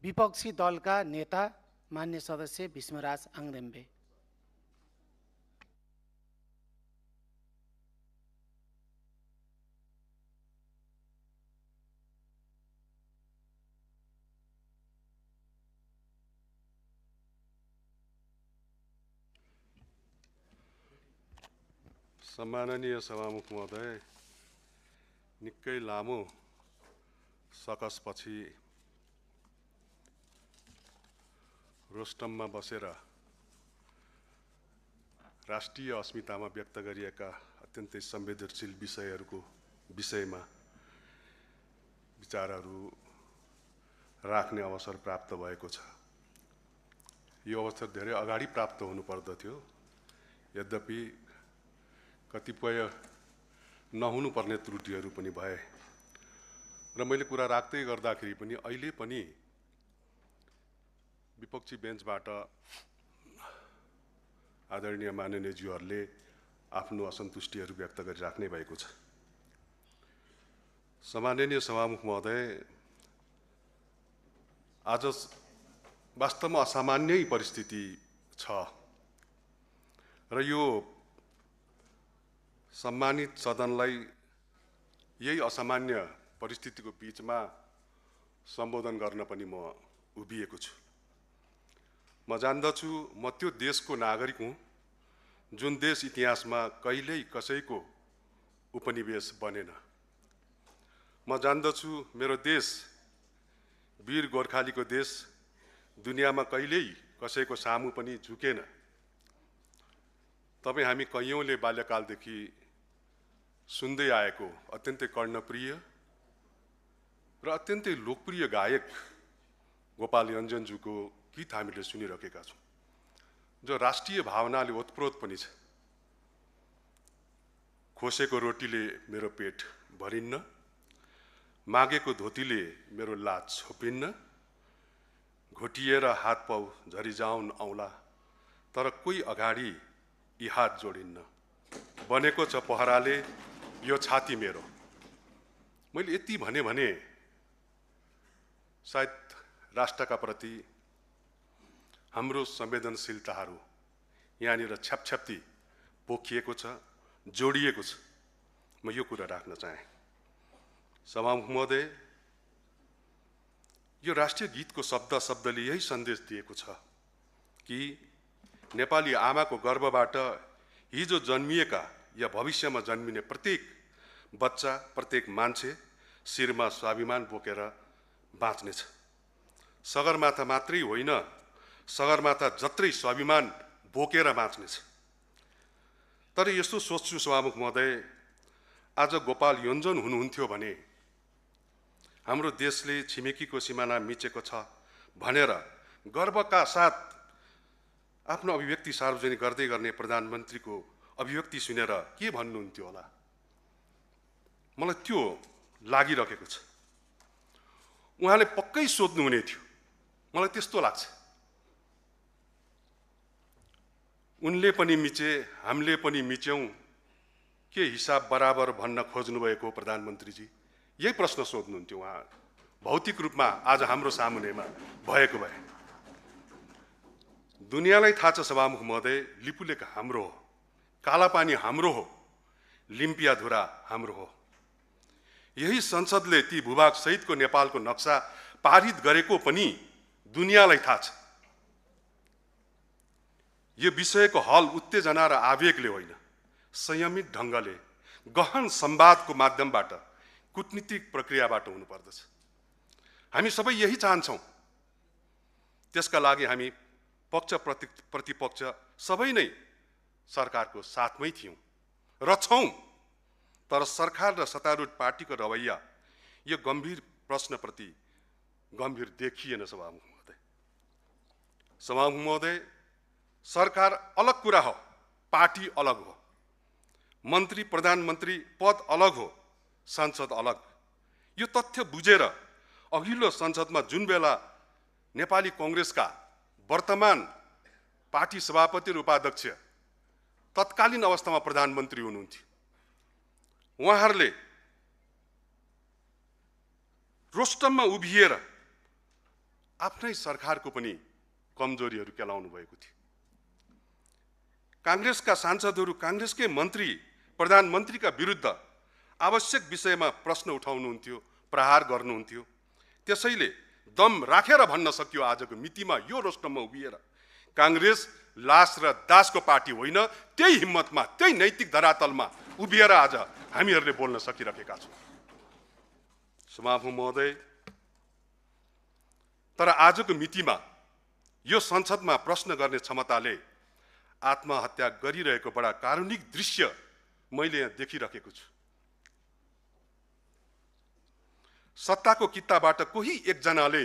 विपक्षी दलका नेता मान्य सदस्य भीष्मराज आङदेम्बे। सम्माननीय सभामुख महोदय, निकै लामो सकसपछि रोस्टममा बसेर राष्ट्रिय अस्मितामा व्यक्त गरिएका अत्यन्तै संवेदनशील विषयहरूको विषयमा विचारहरू राख्ने अवसर प्राप्त भएको छ। यो अवसर धेरै अगाडि प्राप्त हुनुपर्दथ्यो, यद्यपि कतिपय नहुनुपर्ने त्रुटिहरू पनि भए र मैले कुरा राख्दै गर्दाखेरि पनि अहिले पनि विपक्षी बेन्चबाट आदरणीय माननीयज्यूहरूले आफ्नो असन्तुष्टिहरू व्यक्त गरिराख्नै भएको छ। सम्माननीय सभामुख महोदय, आज वास्तवमा असामान्य परिस्थिति छ र यो सम्मानित सदनलाई यही असामान्य परिस्थितिको बीचमा सम्बोधन गर्न पनि म उभिएको छु। म जान्दछु म त्यो देशको नागरिक हुँ जुन देश इतिहासमा कहिल्यै कसैको उपनिवेश बनेन। म जान्दछु मेरो देश वीर गोर्खालीको देश दुनियाँमा कहिल्यै कसैको सामु पनि झुकेन। तपाईँ हामी कैयौँले बाल्यकालदेखि सुन्दै आएको अत्यन्तै कर्णप्रिय र अत्यन्तै लोकप्रिय गायक गोपाल योन्जनज्यूको गीत हामीले सुनिरहेका छौँ, जो राष्ट्रिय भावनाले ओतप्रोत पनि छ। खोसेको रोटीले मेरो पेट भरिन्न, मागेको धोतीले मेरो लाज छोपिन्न, घोटिएर हात पाउ झरिजाउन औला, तर कोही अगाडि यी हात जोडिन्न, बनेको छ पहराले यो छाती मेरो। मैले यति भने सायद राष्ट्रका प्रति हाम्रो संवेदनशीलताहरू यहाँनिर छ्यापछ्याप्ती पोखिएको छ, जोडिएको छ। म यो कुरा राख्न चाहे। सभामुख महोदय, यो राष्ट्रिय गीतको शब्दले यही सन्देश दिएको छ कि नेपाली आमाको गर्भबाट हिजो जन्मिएका या भविष्यमा जन्मिने प्रत्येक बच्चा, प्रत्येक मान्छे शिरमा स्वाभिमान बोकेर बाँच्नेछ। सगरमाथा मात्रै होइन, सगरमाथा जत्रै स्वाभिमान बोकेर बाँच्नेछ। तर यस्तो सोच्छु सभामुख महोदय, आज गोपाल योन्जन हुनुहुन्थ्यो भने हाम्रो देशले छिमेकीको सिमाना मिचेको छ भनेर गर्वका साथ आफ्नो अभिव्यक्ति सार्वजनिक गर्दै गर्ने प्रधानमन्त्रीको अभिव्यक्ति सुनेर के भन्नुहुन्थ्यो होला? मलाई त्यो लागिरहेको छ। उहाँले पक्कै सोध्नुहुने थियो, मलाई त्यस्तो लाग्छ। उनले पनि मिचे, हामीले पनि मिच्यौं, के हिसाब बराबर भन्न खोज्नुभएको प्रधानमन्त्रीजी? यही प्रश्न सोध्नुहुन्थ्यो उहाँ, भौतिक रूपमा आज हाम्रो सामुनेमा भएको भए। दुनियाँलाई थाहा छ सभामुख महोदय, लिपुलेख हाम्रो हो, कालापानी हाम्रो हो, लिम्पियाधुरा हाम्रो हो। यही संसदले ती भूभाग सहितको नेपालको नक्सा पारित गरेको पनि दुनियाँलाई थाहा छ। यो विषयको हल उत्तेजना र आवेगले होइन, संयमित ढङ्गले गहन संवादको माध्यमबाट, कूटनीतिक प्रक्रियाबाट हुनुपर्दछ। हामी सबै यही चाहन्छौँ। त्यसका लागि हामी पक्ष प्रतिपक्ष सबै नै सरकारको साथमै थियौँ र छौँ। तर सरकार र सत्तारूढ पार्टीको रवैया यो गम्भीर प्रश्नप्रति गम्भीर देखिएन सभामुख महोदय। सभामुख महोदय, सरकार अलग कुरा हो, पार्टी अलग हो, मन्त्री प्रधानमन्त्री पद अलग हो, संसद अलग। यो तथ्य बुझेर अघिल्लो संसदमा जुन बेला नेपाली कांग्रेसका वर्तमान पार्टी सभापति र उपाध्यक्ष तत्कालीन अवस्थामा प्रधानमन्त्री हुनुहुन्थ्यो, उहाँहरूले रोस्टममा उभिएर आफ्नै सरकारको पनि कमजोरीहरू केलाउनु भएको थियो। काङ्ग्रेसका सांसदहरू काङ्ग्रेसकै मन्त्री प्रधानमन्त्रीका विरुद्ध आवश्यक विषयमा प्रश्न उठाउनुहुन्थ्यो, प्रहार गर्नुहुन्थ्यो। त्यसैले दम राखेर भन्न सकियो आजको मितिमा यो रोस्टममा उभिएर काङ्ग्रेस लास र दासको पार्टी होइन, त्यही हिम्मतमा त्यही नैतिक धरातलमा उभिएर आज हामीहरूले बोल्न सकिरहेका छौँ। सभामुख महोदय, तर आजको मितिमा यो संसदमा प्रश्न गर्ने क्षमताले आत्महत्या गरिरहेको बडा कारुणिक दृश्य मैले यहाँ देखिरहेको छु। सत्ताको कित्ताबाट कोही एकजनाले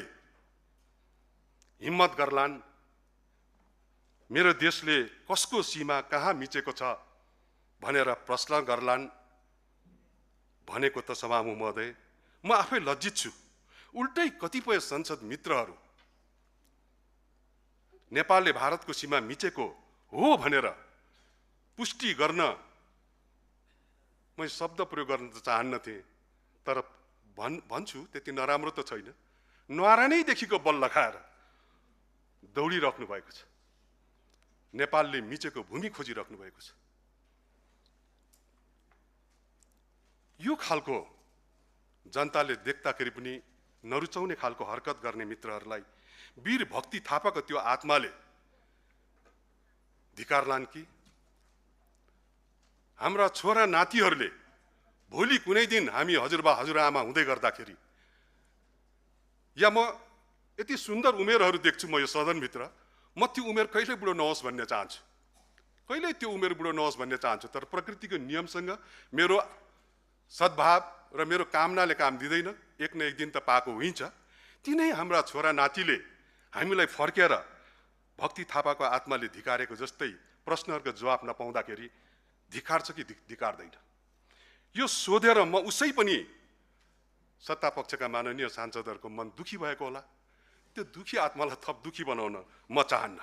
हिम्मत गर्लान्, मेरो देशले कसको सीमा कहाँ मिचेको छ भनेर प्रश्न गर्लान् भनेको त सभामुख महोदय म आफै लज्जित छु। उल्टै कतिपय संसद मित्रहरू नेपालले भारतको सीमा मिचेको हो भनेर पुष्टि गर्न म शब्द प्रयोग गर्न त चाहन्नथे, तर भन्छु त्यति नराम्रो त छैन। न्वारा नै देखिको बल लगाएर दौडिराख्नु भएको छ। नेपालले मिचेको भूमि खोजिराख्नु भएको छ। यो खालको जनताले देख्दाखेरि पनि नरुचाउने खालको हरकत गर्ने मित्रहरूलाई वीर भक्ति थापाको त्यो आत्माले धिक्कारलान् कि हाम्रा छोरा नातिहरूले भोलि कुनै दिन हामी हजुरबा हजुरआमा हुँदै गर्दाखेरि या म यति सुन्दर उमेरहरू देख्छु म यो सदनभित्र, म त्यो उमेर कहिले बुढो नहोस् भन्ने चाहन्छु, कहिले त्यो उमेर बुढो नहोस् भन्ने चाहन्छु। तर प्रकृतिको नियमसँग मेरो सद्भाव र मेरो कामनाले काम दिँदैन, एक न एक दिन त पाएको हुन्छ। तिनै हाम्रा छोरा नातिले हामीलाई फर्केर भक्ति थापाको आत्माले धिकारेको जस्तै प्रश्नहरूको जवाफ नपाउँदाखेरि धिक्कार छ कि धिक्कारदैन, यो सोधेर म उसै पनि सत्तापक्षका माननीय सांसदहरूको मन दुखी भएको होला। त्यो दुखी आत्मालाई थप दुखी बनाउन म चाहन्न।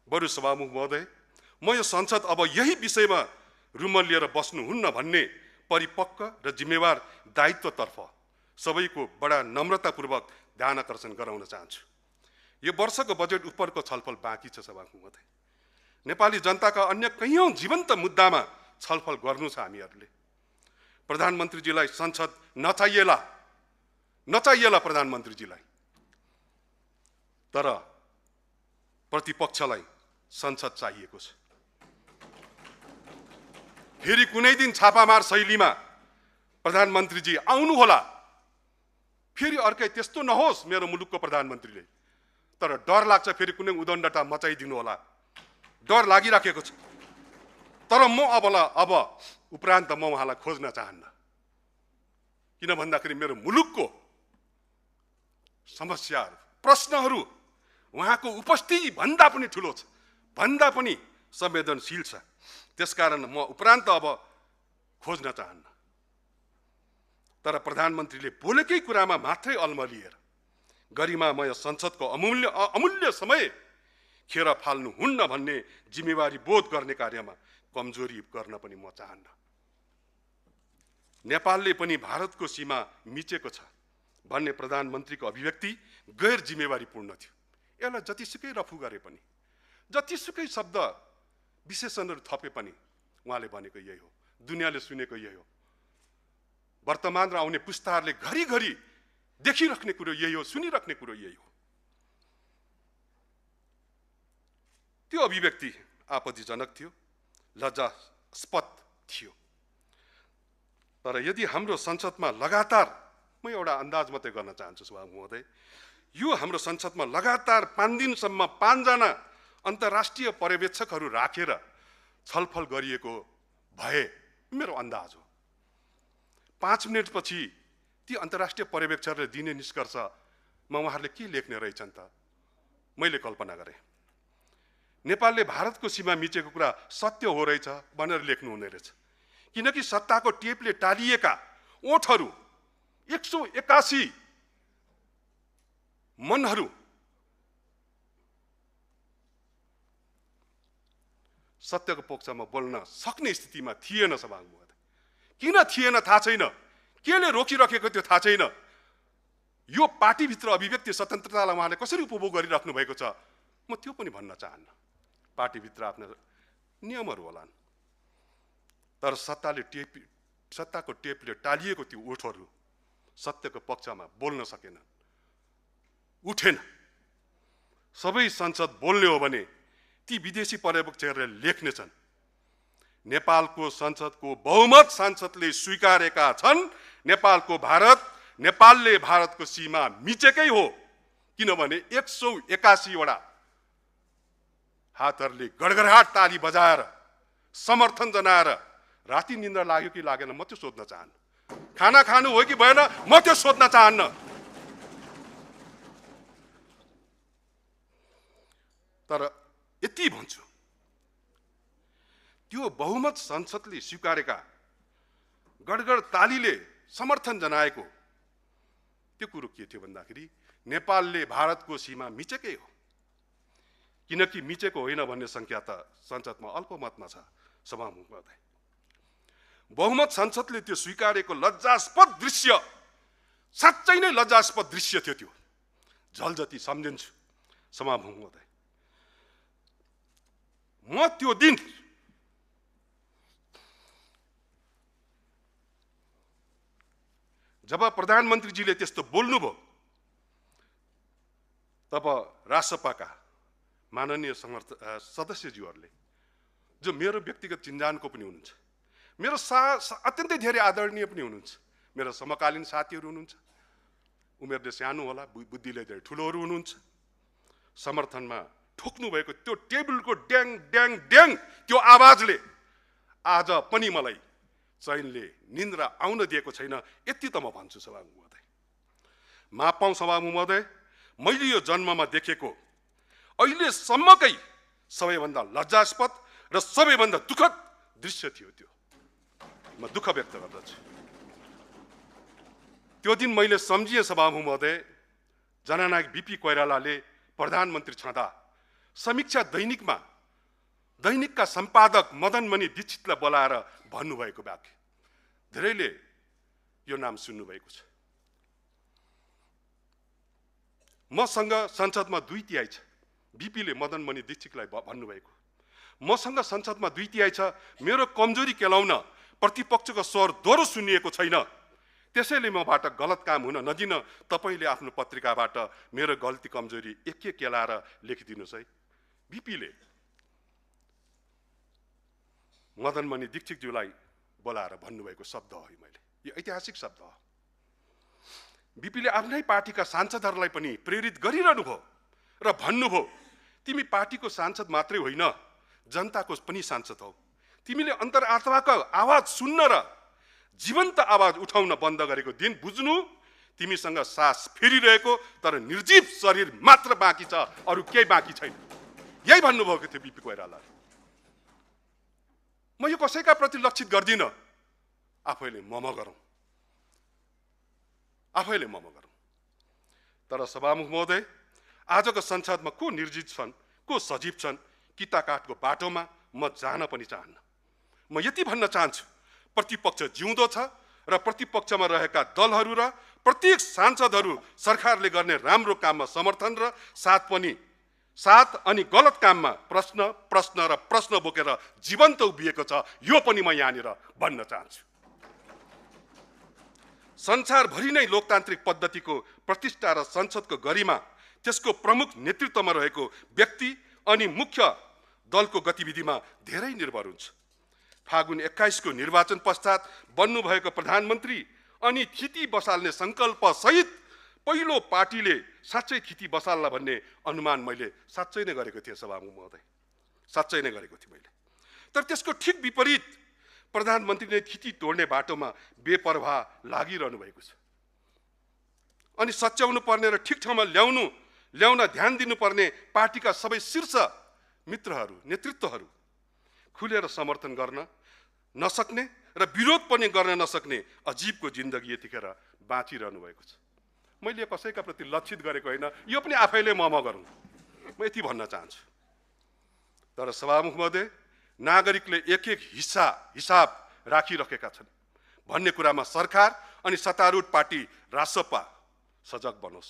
बरु सभामुख महोदय, म यो संसद अब यही विषयमा रुमल्लिएर बस्नुहुन्न भन्ने परिपक्व र जिम्मेवार दायित्वतर्फ सबैको बडा नम्रतापूर्वक ध्यान आकर्षण गराउन चाहन्छु। यो वर्षको बजेट उपरको छलफल बाँकी छ सभामुख महोदय। नेपाली जनताका अन्य कैयौँ जीवन्त मुद्दामा छलफल गर्नु छ हामीहरूले। प्रधानमन्त्रीजीलाई संसद नचाहिएला प्रधानमन्त्रीजीलाई, तर प्रतिपक्षलाई संसद चाहिएको छ। फेरि कुनै दिन छापामार शैलीमा प्रधानमन्त्रीजी आउनुहोला, फेरि अर्कै त्यस्तो नहोस् मेरो मुलुकको प्रधानमन्त्रीले, तर डर लाग्छ फेरि कुनै उदण्डता मचाइदिनु होला, डर लागिराखेको छ। तर म अब उपरान्त म उहाँलाई खोज्न चाहन्न, किन भन्दाखेरि मेरो मुलुकको समस्याहरू प्रश्नहरू उहाँको उपस्थिति भन्दा पनि ठुलो छ, भन्दा पनि संवेदनशील छ। त्यसकारण म उपरान्त अब खोज्न चाहन्न। तर प्रधानमन्त्रीले बोलेकै कुरामा मात्रै अल्मलिएर गरिमामय संसदको अमूल्य समय खेर फाल्नु हुन्न भन्ने जिम्मेवारी बोध गर्ने कार्यमा कमजोरी गर्न पनि म चाहन्न। नेपालले पनि भारतको सीमा मिचेको छ भन्ने प्रधानमन्त्रीको अभिव्यक्ति गैर जिम्मेवारीपूर्ण थियो। यसलाई जतिसुकै रफू गरे पनि, जतिसुकै शब्द विशेषणहरू थपे पनि उहाँले भनेको यही हो, दुनियाँले सुनेको यही हो, वर्तमान र आउने पुस्ताहरूले घरिघरि देखिराख्ने कुरो यही हो, सुनिराख्ने कुरो यही हो। त्यो अभिव्यक्ति आपत्तिजनक थियो, लज्जास्पद थियो। तर यदि हाम्रो संसदमा लगातार, म एउटा अन्दाज मात्रै गर्न चाहन्छु सभामुख महोदय, यो हाम्रो संसदमा लगातार 5 दिनसम्म 5 जना अन्तर्राष्ट्रिय पर्यवेक्षकहरू राखेर छलफल गरिएको भए मेरो अन्दाज हो, 5 मिनटपछि ती अन्तर्राष्ट्रिय पर्यवेक्षकहरूले दिने निष्कर्षमा उहाँहरूले के लेख्ने रहेछन् त मैले कल्पना गरेँ। नेपालले भारतको सीमा मिचेको कुरा सत्य हो रहेछ भनेर लेख्नु हुने रहेछ, किनकि सत्ताको टेपले टालिएका ओठहरू 181 मनहरू सत्यको पक्षमा बोल्न सक्ने स्थितिमा थिएन सभामुख। किन थिएन थाहा छैन, केले रोकिराखेको त्यो थाहा छैन। यो पार्टीभित्र अभिव्यक्ति स्वतन्त्रतालाई उहाँले कसरी उपभोग गरिराख्नु भएको छ, म त्यो पनि भन्न चाहन्न। पार्टीभित्र आफ्ना नियमहरू होलान्, तर सत्ताको टेपले टालिएको त्यो ओठहरू सत्यको पक्षमा बोल्न सकेन, उठेन। सबै संसद बोल्ने हो भने ती विदेशी पर्यवेक्षकहरूले लेख्नेछन्। नेपालको संसदको बहुमत सांसदले स्वीकारेका छन् नेपालले भारतको सीमा मिचेकै हो, किनभने 181 वटा हातहरूले गडगडाट ताली बजाएर समर्थन जनाएर राति निन्द्रा लाग्यो कि लागेन म त्यो सोध्न चाहन्न। खाना खानु हो कि भएन म त्यो सोध्न चाहन्न। तर यति भन्छु, त्यो बहुमत संसदले स्वीकारेका गडगड तालीले समर्थन जनाएको त्यो कुरो के थियो भन्दाखेरि नेपालले भारतको सीमा मिचेकै हो, किनकि मिचेको होइन भन्ने संख्या त संसदमा अल्पमतमा छ। सभामुख महोदय, बहुमत संसदले त्यो स्वीकारेको लज्जास्पद दृश्य साँच्चै नै लज्जास्पद दृश्य थियो। त्यो झलजति सम्झिन्छु सभामुख महोदय। म त्यो दिन जब प्रधानमन्त्रीजीले त्यस्तो बोल्नुभयो, तब राजसभाका माननीय सदस्यज्यूहरूले, जो मेरो व्यक्तिगत चिन्जानको पनि हुनुहुन्छ, मेरो अत्यन्तै धेरै आदरणीय पनि हुनुहुन्छ, मेरो समकालीन साथीहरू हुनुहुन्छ, उमेरले सानो होला, बुद्धिले धेरै ठुलोहरू हुनुहुन्छ, समर्थनमा ठोक्नु भएको त्यो टेबलको ड्याङ ड्याङ ड्याङ त्यो आवाजले आज पनि मलाई चैनले निन्द्रा आउन दिएको छैन। यति त म भन्छु सभामुख महोदय। मापाउँ सभामुख महोदय, मैले यो जन्ममा देखेको अहिलेसम्मकै सबैभन्दा लज्जास्पद र सबैभन्दा दुःखद दृश्य थियो त्यो। म दुःख व्यक्त गर्दछु। त्यो दिन मैले सम्झिएँ सभामुख महोदय, जननायक बीपी कोइरालाले प्रधानमन्त्री छँदा समीक्षा दैनिकका सम्पादक मदनमणि दीक्षितलाई बोलाएर भन्नुभएको वाक्य, धेरैले यो नाम सुन्नुभएको छ। मसँग संसदमा 2/3 छ। बीपीले मदनमणि दीक्षितलाई भन्नुभएको, मसँग संसदमा 2/3 छ, मेरो कमजोरी केलाउन प्रतिपक्षको स्वर दोहोरो सुनिएको छैन, त्यसैले मबाट गलत काम हुन नदिन तपाईले आफ्नो पत्रिकाबाट मेरो गल्ती कमजोरी एक केलाएर लेखिदिनुस् है। बीपीले मदनमणि दीक्षितज्यूलाई बोलाएर भन्नुभएको शब्द हो। मैले यो ऐतिहासिक शब्द हो। बीपीले आफ्नै पार्टीका सांसदहरूलाई पनि प्रेरित गरिरहनु भयो र भन्नुभयो, तिमी पार्टीको सांसद मात्रै होइन, जनताको पनि सांसद हौ। तिमीले अन्तरात्माको आवाज सुन्न र जीवन्त आवाज उठाउन बन्द गरेको दिन बुझ्नु, तिमीसँग सास फेरिरहेको तर निर्जीव शरीर मात्र बाँकी छ, अरू केही बाँकी छैन। यही भन्नुभएको थियो बीपी कोइरालाले। म यो कसैका प्रति लक्षित गर्दिन, आफैले मम गरौँ। तर सभामुख महोदय, आजको संसदमा को निर्जीव छन्, को सजीव छन्, किता काठको बाटोमा म जान पनि चाहन्न। म यति भन्न चाहन्छु, प्रतिपक्ष जिउँदो छ र प्रतिपक्षमा रहेका दलहरू र प्रत्येक सांसदहरू सरकारले गर्ने राम्रो काममा समर्थन र साथ अनि गलत काममा प्रश्न बोकेर जीवन्त उभिएको छ। यो पनि म यहाँनिर भन्न चाहन्छु। संसारभरि नै लोकतान्त्रिक पद्धतिको प्रतिष्ठा र संसदको गरिमा त्यसको प्रमुख नेतृत्वमा रहेको व्यक्ति अनि मुख्य दलको गतिविधिमा धेरै निर्भर हुन्छ। फागुन 21 को निर्वाचन पश्चात बन्नुभएको प्रधानमन्त्री अनि थिति बसाल्ने संकल्प सहित पहिलो पार्टीले साँच्चै थिति बसाल्ला भन्ने अनुमान मैले साँच्चै नै गरेको थिएँ सभामुख महोदय, साँच्चै नै गरेको थिएँ मैले। तर त्यसको ठिक विपरीत प्रधानमन्त्रीले थिति तोड्ने बाटोमा बेपरवाह लागिरहनु भएको छ। अनि सच्याउनु पर्ने र ठिक ठाउँमा ल्याउन ध्यान दिनुपर्ने पार्टीका सबै शीर्ष मित्रहरू, नेतृत्वहरू खुलेर समर्थन गर्न नसक्ने र विरोध पनि गर्न नसक्ने अजीबको जिन्दगी यतिखेर बाँचिरहनु भएको छ। मैले कसैका प्रति लक्षित गरेको होइन, यो पनि आफैले मम गरौँ, म यति भन्न चाहन्छु। तर सभामुख महोदय, नागरिकले एक हिसाब राखिरहेका छन् भन्ने कुरामा सरकार अनि सत्तारूढ पार्टी राजसपा सजग बनोस्।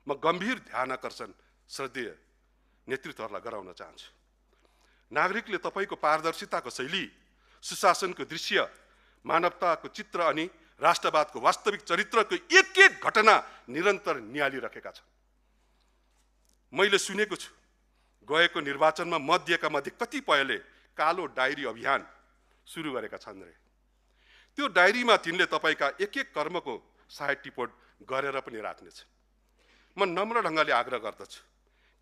म गम्भीर ध्यान आकर्षण श्रद्धेय नेतृत्वहरूलाई गराउन चाहन्छु। नागरिकले तपाईँको पारदर्शिताको शैली, सुशासनको दृश्य, मानवताको चित्र अनि राष्ट्रवादको वास्तविक चरित्रको एक एक घटना निरन्तर निहालिरहेका छन्। मैले सुनेको छु गएको निर्वाचनमा मत दिएका मध्ये कतिपयले कालो डायरी अभियान सुरु गरेका छन् रे। त्यो डायरीमा तिनले तपाईँका एक एक कर्मको सहायक टिपोट गरेर पनि राख्नेछ। म नम्र ढङ्गले आग्रह गर्दछु,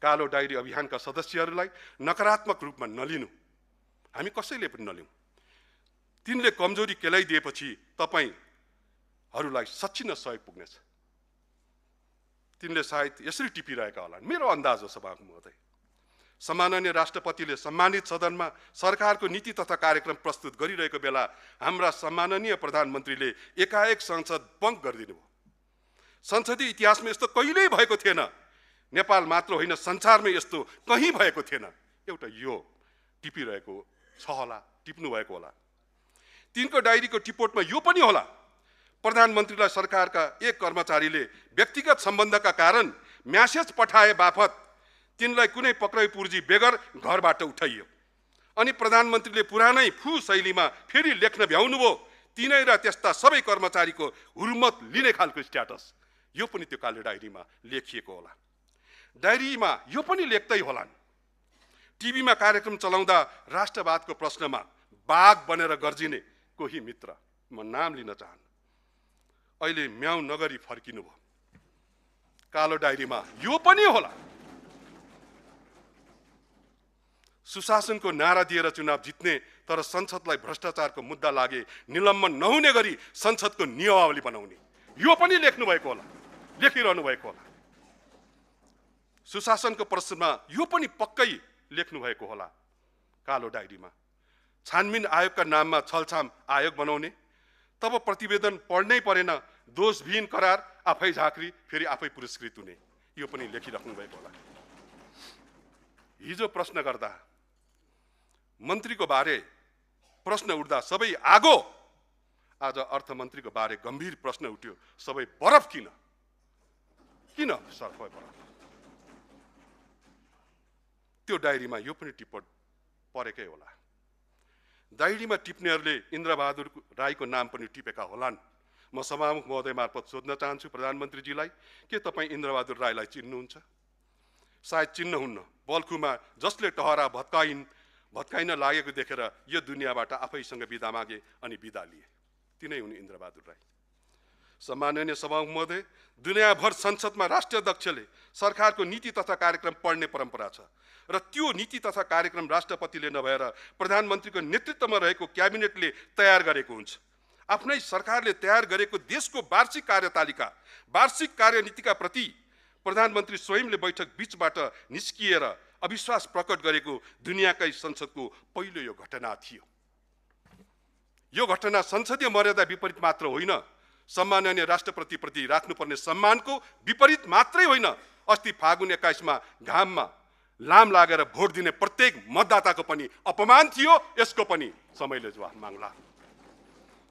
कालो डायरी अभियानका सदस्यहरूलाई नकारात्मक रूपमा नलिनु। हामी कसैले पनि नलिउँ। तिनले कमजोरी केलाइदिएपछि तपाईँहरूलाई सच्चिन सहयोग पुग्नेछ। तिनले सायद यसरी टिपिरहेका होलान्, मेरो अन्दाज हो सभामुख महोदय। सम्माननीय राष्ट्रपतिले सम्मानित सदनमा सरकारको नीति तथा कार्यक्रम प्रस्तुत गरिरहेको बेला हाम्रा सम्माननीय प्रधानमन्त्रीले एकाएक संसद भङ्ग गरिदिनु भयो। संसदीय इतिहासमा यस्तो कहिल्यै भएको थिएन। नेपाल मात्र होइन, संसारमै यस्तो कहीँ भएको थिएन। एउटा यो टिपिरहेको छ होला, टिप्नु भएको होला। तिनको डायरीको टिपोटमा यो पनि होला, प्रधानमन्त्रीलाई सरकारका एक कर्मचारीले व्यक्तिगत सम्बन्धका कारण म्यासेज पठाए बापत तिनलाई कुनै पक्राउ पूर्जी बेगर घरबाट उठाइयो अनि प्रधानमन्त्रीले पुरानै फु शैलीमा फेरि लेख्न भ्याउनुभयो। तिनै र त्यस्ता सबै कर्मचारीको हुर्मत लिने खालको स्ट्याटस यो पनि त्यो कालो डायरीमा लेखिएको होला। डायरीमा यो पनि लेख्दै होलान्, टिभीमा कार्यक्रम चलाउँदा राष्ट्रवादको प्रश्नमा बाघ बनेर गर्जिने कोही मित्र, म नाम लिन चाहन्न, अहिले म्याउ नगरी फर्किनु भयो। कालो डायरीमा यो पनि होला। सुशासनको नारा दिएर चुनाव जित्ने तर संसदलाई भ्रष्टाचारको मुद्दा लागे निलम्बन नहुने गरी संसदको नियमावली बनाउने, यो पनि लेख्नु भएको होला, लेखिरहनु भएको होला। सुशासनको प्रश्नमा यो पनि पक्कै लेख्नु भएको होला कालो डायरीमा। छानबिन आयोगका नाममा छलछाम आयोग बनाउने, तब प्रतिवेदन पढ्नै परेन, दोषविहीन करार, आफै झाँक्री, फेरि आफै पुरस्कृत हुने, यो पनि लेखिराख्नु भएको होला। हिजो प्रश्न गर्दा मन्त्रीको बारे प्रश्न उठ्दा सबै आगो, आज अर्थमन्त्रीको बारे गम्भीर प्रश्न उठ्यो, सबै बरफ किन सर बरफ। त्यो डायरीमा यो पनि टिप्पण परेकै होला। डायरीमा टिप्नेहरूले इन्द्रबहादुर राईको नाम पनि टिपेका होलान्। म सभामुख महोदय मार्फत सोध्न चाहन्छु प्रधानमन्त्रीजीलाई, के तपाईँ इन्द्रबहादुर राईलाई चिन्नुहुन्छ? सायद चिन्नुहुन्न। बल्खुमा जसले टहरा भत्काइन लागेको देखेर यो दुनियाँबाट आफैसँग बिदा मागे अनि बिदा लिए, तिनै हुन् इन्द्रबहादुर राई। सम्माननीय सभामुख महोदय, दुनियाँभर संसदमा राष्ट्रिय अध्यक्षले सरकारको नीति तथा कार्यक्रम पढ्ने परम्परा छ र त्यो नीति तथा कार्यक्रम राष्ट्रपतिले नभएर प्रधानमन्त्रीको नेतृत्वमा रहेको क्याबिनेटले तयार गरेको हुन्छ। आफ्नै सरकारले तयार गरेको देशको वार्षिक कार्यतालिका, वार्षिक कार्यनीतिका प्रति प्रधानमन्त्री स्वयंले बैठक बीचबाट निस्किएर अविश्वास प्रकट गरेको दुनियाँकै संसदको पहिलो यो घटना थियो। यो घटना संसदीय मर्यादा विपरीत मात्र होइन, सम्माननीय राष्ट्रपतिप्रति राख्नुपर्ने सम्मानको विपरीत मात्रै होइन, अस्ति फागुन 21 घाममा लाम लागेर भोट दिने प्रत्येक मतदाताको पनि अपमान थियो। यसको पनि समयले जवाफ माग्ला,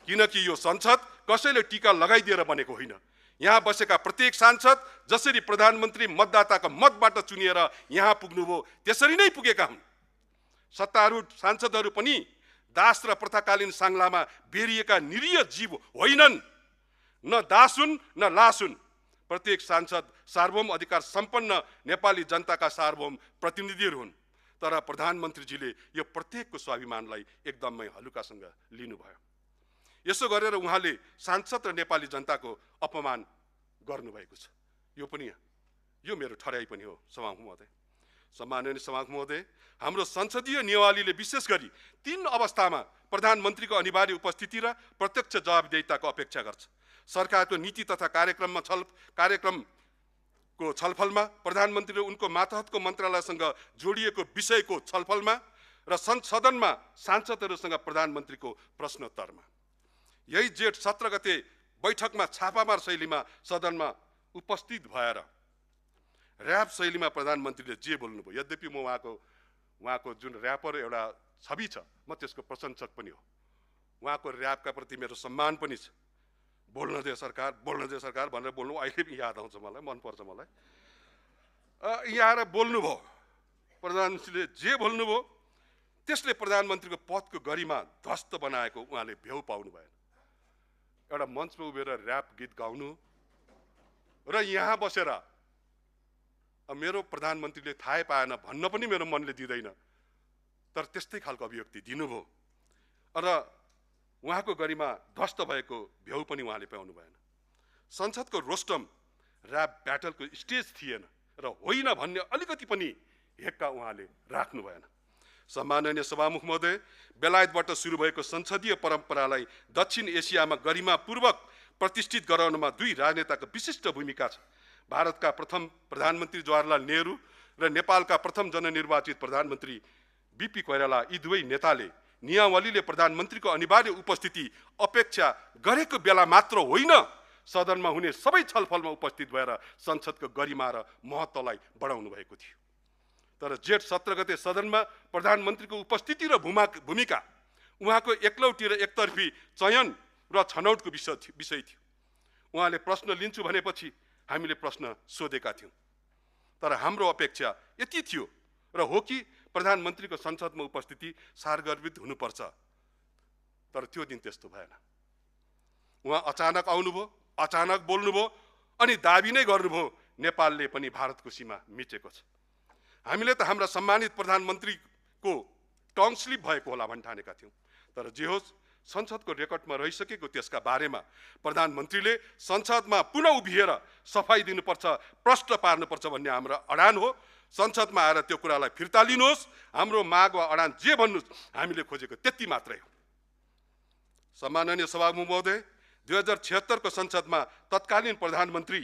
किनकि यो संसद कसैले टीका लगाइदिएर बनेको होइन। यहाँ बसेका प्रत्येक सांसद जसरी प्रधानमन्त्री मतदाताको मतबाट चुनिएर यहाँ पुग्नुभयो त्यसरी नै पुगेका हुन्। सत्तारूढ सांसदहरू पनि दास र प्रथाकालीन साङ्लामा बेरिएका निरीह जीव होइनन्, न दास हुन् न लास हुन्। प्रत्येक सांसद सार्वभौम अधिकार सम्पन्न नेपाली जनताका सार्वभौम प्रतिनिधिहरू हुन्। तर प्रधानमन्त्रीजीले यो प्रत्येकको स्वाभिमानलाई एकदमै हलुकासँग लिनुभयो। यसो गरेर उहाँले सांसद र नेपाली जनताको अपमान गर्नुभएको छ। यो मेरो ठराइ पनि हो सभामुख महोदय। सम्माननीय सभामुख महोदय, हाम्रो संसदीय नियमावलीले विशेष गरी 3 अवस्थामा प्रधानमन्त्रीको अनिवार्य उपस्थिति र प्रत्यक्ष जवाबदेहिताको अपेक्षा गर्छ। सरकारको नीति तथा कार्यक्रमको छलफलमा, प्रधानमन्त्रीले उनको मातहतको मन्त्रालयसँग जोडिएको विषयको छलफलमा र सदनमा सांसदहरूसँग प्रधानमन्त्रीको प्रश्नोत्तरमा। यही जेठ 17 गते बैठकमा छापामार शैलीमा सदनमा उपस्थित भएर र्याप शैलीमा प्रधानमन्त्रीले जे बोल्नुभयो, यद्यपि म उहाँको जुन र्यापर एउटा छवि छ, म त्यसको प्रशंसक पनि हो। उहाँको र्यापका प्रति मेरो सम्मान पनि छ। बोल्न दे सरकार भनेर बोल्नु अहिले पनि याद आउँछ मलाई, मनपर्छ मलाई। यहाँ आएर बोल्नुभयो, प्रधानमन्त्रीले जे बोल्नुभयो त्यसले प्रधानमन्त्रीको पदको गरिमा ध्वस्त बनाएको उहाँले भ्यौ पाउनु भएन। एउटा मञ्चमा उभिएर ऱ्याप गीत गाउनु र यहाँ बसेर मेरो प्रधानमन्त्रीले थाहै पाएन भन्न पनि मेरो मनले दिँदैन, तर त्यस्तै खालको अभिव्यक्ति दिनुभयो र उहाँको गरिमा ध्वस्त भएको भ्यौ पनि उहाँले पाउनु भएन। संसदको रोस्टम ऱ्याप ब्याटलको स्टेज थिएन र होइन भन्ने अलिकति पनि हेक्का उहाँले राख्नु भएन। सम्माननीय सभामुख महोदय, बेलायतबाट सुरु भएको संसदीय परम्परालाई दक्षिण एसियामा गरिमापूर्वक प्रतिष्ठित गराउनमा दुई राजनेताको विशिष्ट भूमिका छ। भारतका प्रथम प्रधानमन्त्री जवाहरलाल नेहरू र नेपालका प्रथम जननिर्वाचित प्रधानमन्त्री बीपी कोइराला, यी दुवै नेताले नियमावलीले प्रधानमन्त्रीको अनिवार्य उपस्थिति अपेक्षा गरेको बेला मात्र होइन, सदनमा हुने सबै छलफलमा उपस्थित भएर संसदको गरिमा र महत्त्वलाई बढाउनु भएको थियो। तर जेठ 17 गते सदनमा प्रधानमन्त्रीको उपस्थिति र भूमिका उहाँको एकलौटी र एकतर्फी चयन र छनौटको विषय थियो। उहाँले प्रश्न लिन्छु भनेपछि हामीले प्रश्न सोधेका थियौँ, तर हाम्रो अपेक्षा यति थियो र हो कि प्रधानमन्त्रीको संसदमा उपस्थिति सारगर्भित हुनुपर्छ, तर त्यो दिन त्यस्तो भएन। उहाँ अचानक आउनुभयो, अचानक बोल्नुभयो अनि दाबी नै गर्नुभयो नेपालले पनि भारतको सीमा मिचेको छ। हामीले त हाम्रा सम्मानित प्रधानमन्त्रीको टङ स्लिप भएको होला भन्न ठानेका थियौँ, तर जे होस् संसदको रेकर्डमा रहिसकेको त्यसका बारेमा प्रधानमन्त्रीले संसदमा पुनः उभिएर सफाई दिनुपर्छ, प्रश्न पार्नुपर्छ भन्ने हाम्रो अडान हो। संसदमा आएर त्यो कुरालाई फिर्ता लिनुहोस्, हाम्रो माग वा अडान जे भन्नुहोस्, हामीले खोजेको त्यति मात्रै हो। सम्माननीय सभामुख महोदय, 2076 को संसदमा तत्कालीन प्रधानमन्त्री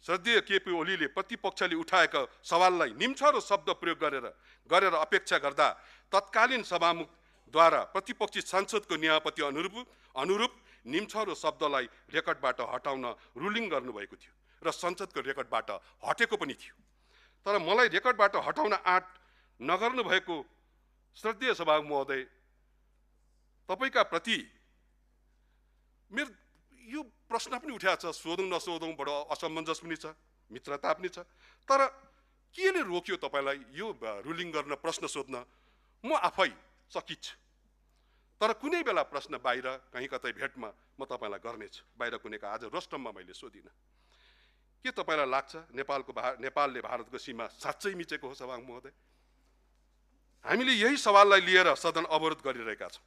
श्रद्धेय केपी ओलीले प्रतिपक्षले उठाएको सवाललाई निम्छरो शब्द प्रयोग गरेर अपेक्षा गर्दा तत्कालीन सभामुखद्वारा प्रतिपक्षी सांसदको नियामपति अनुरूप निम्छरो शब्दलाई रेकर्डबाट हटाउन रुलिङ गर्नुभएको थियो र संसदको रेकर्डबाट हटेको पनि थियो। तर मलाई रेकर्डबाट हटाउन आँट नगर्नु भएको श्रद्धेय सभामुख महोदय, तपाईका प्रति मेरो यो प्रश्न पनि उठाएको छ, सोधौँ नसोधौँ बडो असमञ्जस पनि छ, मित्रता पनि छ, तर केले रोक्यो तपाईलाई यो रुलिङ गर्न, प्रश्न सोध्न? म आफै चकित छु, तर कुनै बेला प्रश्न बाहिर कहीँ कतै भेटमा म तपाईलाई गर्नेछु, बाहिर कुनैका आज रोस्टममा मैले सोधिनँ। के तपाईलाई लाग्छ नेपालले भारतको सीमा साँच्चै मिचेको हो? सभामुख महोदय, हामीले यही सवाललाई लिएर सदन अवरोध गरिरहेका छौँ,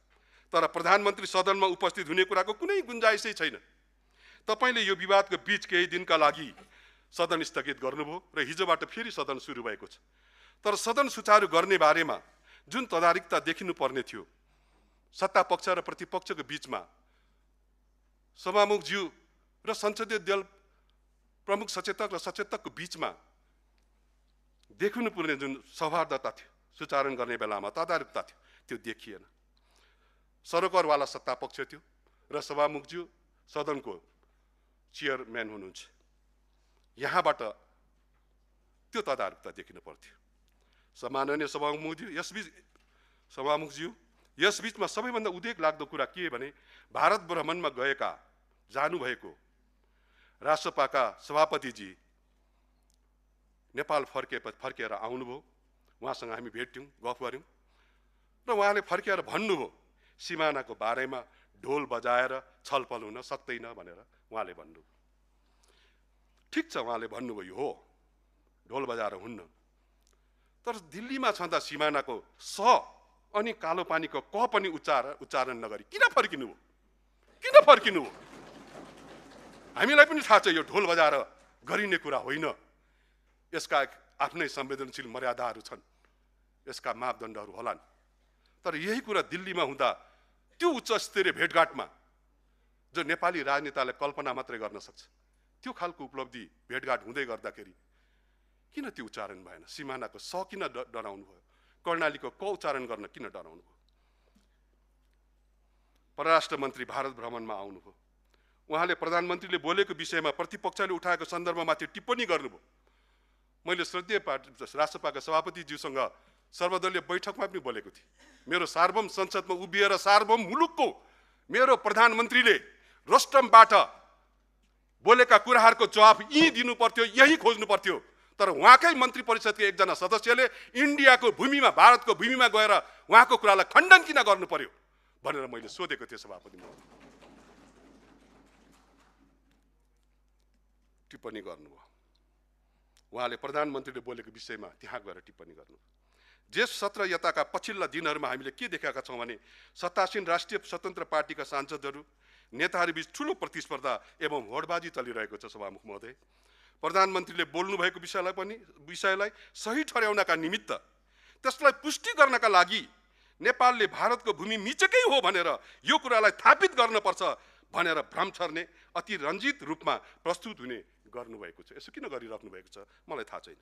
तर प्रधानमन्त्री सदनमा उपस्थित हुने कुराको कुनै गुन्जाइसै छैन। तपाईले यो विवादको बीच केही दिनका लागि सदन स्थगित गर्नुभयो र हिजोबाट फेरि सदन सुरु भएको छ, तर सदन सुचारू गर्ने बारेमा जुन तदारिकता देखिनु पर्ने थियो, सत्ता पक्ष र प्रतिपक्षको बीचमा सभामुखज्यू र संसदीय दल प्रमुख सचेतक र सचेतकको बीचमा देखिनु पर्ने जुन सौहार्दता थियो, सुचारण गर्ने बेलामा तदारुकता थियो, त्यो देखिएन। सरोकारवाला सत्ता पक्ष थियो र सभामुखज्यू सदनको चेयरम्यान हुनुहुन्छ, यहाँबाट त्यो तदारुकता देखिनु पर्थ्यो। सम्माननीय सभामुखज्यू, यसबीचमा सबैभन्दा उदेक लाग्दो कुरा के भने भारत भ्रमणमा जानुभएको राष्ट्रपाका सभापतिजी नेपाल फर्केर आउनुभयो, उहाँसँग हामी भेट्यौँ, गफ गऱ्यौँ र उहाँले फर्केर भन्नुभयो सिमानाको बारेमा ढोल बजाएर छलफल हुन सक्दैन भनेर उहाँले भन्नुभयो। ठिक छ, उहाँले भन्नुभयो हो ढोल बजाएर हुन्न, तर दिल्लीमा छँदा सिमानाको स अनि कालो पानीको क पनि उच्चारण नगरी किन फर्किनु? हामीलाई पनि थाहा छ यो ढोल बजाएर गरिने कुरा होइन, यसका आफ्नै संवेदनशील मर्यादाहरू छन्, यसका मापदण्डहरू होलान्। तर यही कुरा दिल्लीमा हुँदा त्यो उच्च स्तरीय भेटघाटमा जो नेपाली राजनेताले कल्पना मात्रै गर्न सक्छ, त्यो खालको उपलब्धि भेटघाट हुँदै गर्दाखेरि किन त्यो उच्चारण भएन? सिमानाको स किन डराउनु भयो? कर्णालीको क उच्चारण गर्न किन डराउनु भयो? परराष्ट्र मन्त्री भारत भ्रमणमा आउनुभयो, उहाँले प्रधानमन्त्रीले बोलेको विषयमा प्रतिपक्षले उठाएको सन्दर्भमाथि टिप्पणी गर्नुभयो। मैले श्रद्धेय राष्ट्रपाका सभापतिज्यूसँग सर्वदलीय बैठकमा पनि बोलेको थिएँ, मेरो सार्वभौम संसदमा उभिएर सार्वभौम मुलुकको मेरो प्रधानमन्त्रीले रोस्टमबाट बोलेका कुराहरूको जवाफ यहीँ दिनु पर्थ्यो, यही खोज्नु पर्थ्यो। तर उहाँकै मन्त्री परिषदको एकजना सदस्यले इन्डियाको भूमिमा, भारतको भूमिमा गएर उहाँको कुरालाई खण्डन किन गर्नु पर्यो भनेर मैले सोधेको थिएँ सभापति महोदय। टिप्पणी गर्नुभयो। उहाँले प्रधानमन्त्रीले बोलेको विषयमा त्यहाँ गएर टिप्पणी गर्नुभयो। जेठ 17 यताका पछिल्ला दिनहरूमा हामीले के देखेका छौँ भने सत्तासीन राष्ट्रिय स्वतन्त्र पार्टीका सांसदहरू, नेताहरूबीच ठुलो प्रतिस्पर्धा एवं होडबाजी चलिरहेको छ सभामुख महोदय। प्रधानमन्त्रीले बोल्नुभएको विषयलाई सही ठहर्याउनका निमित्त, त्यसलाई पुष्टि गर्नका लागि नेपालले भारतको भूमि मिचेकै हो भनेर यो कुरालाई थापित गर्नुपर्छ भनेर भ्रम छर्ने, अति रञ्जित रूपमा प्रस्तुत हुने गर्नुभएको छ। यसो किन गरिराख्नु भएको छ मलाई थाहा छैन।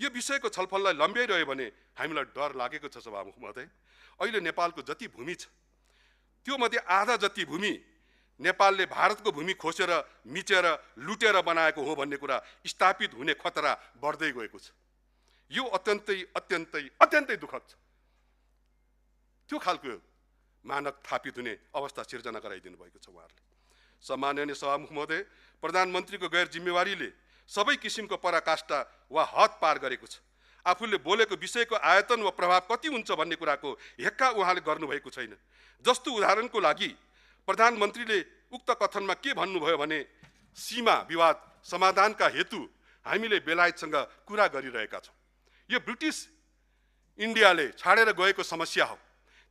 यो विषयको छलफललाई लम्ब्याइरह्यो भने हामीलाई डर लागेको छ सभामुख महोदय। अहिले नेपालको जति भूमि छ त्यो मध्ये आधा जति भूमि नेपालले भारतको भूमि खोसेर, मिचेर, लुटेर बनाएको हो भन्ने कुरा स्थापित हुने खतरा बढ्दै गएको छ। यो अत्यन्तै अत्यन्तै अत्यन्तै दुःखद छ। त्यो खालको मानक थापित हुने अवस्था सिर्जना गराइदिनु भएको छ उहाँहरूले। सम्माननीय सभामुख महोदय, प्रधानमन्त्रीको गैर जिम्मेवारीले सबै किसिमको पराकाष्ठा वा हद पार गरेको छ। आफूले बोलेको विषयको आयतन वा प्रभाव कति हुन्छ भन्ने कुराको हेक्का उहाँले गर्नुभएको छैन। जस्तो उदाहरणको लागि प्रधानमन्त्रीले उक्त कथनमा के भन्नुभयो भने सीमा विवाद समाधानका हेतु हामीले बेलायतसँग कुरा गरिरहेका छौँ। यो ब्रिटिस इन्डियाले छाडेर गएको समस्या हो,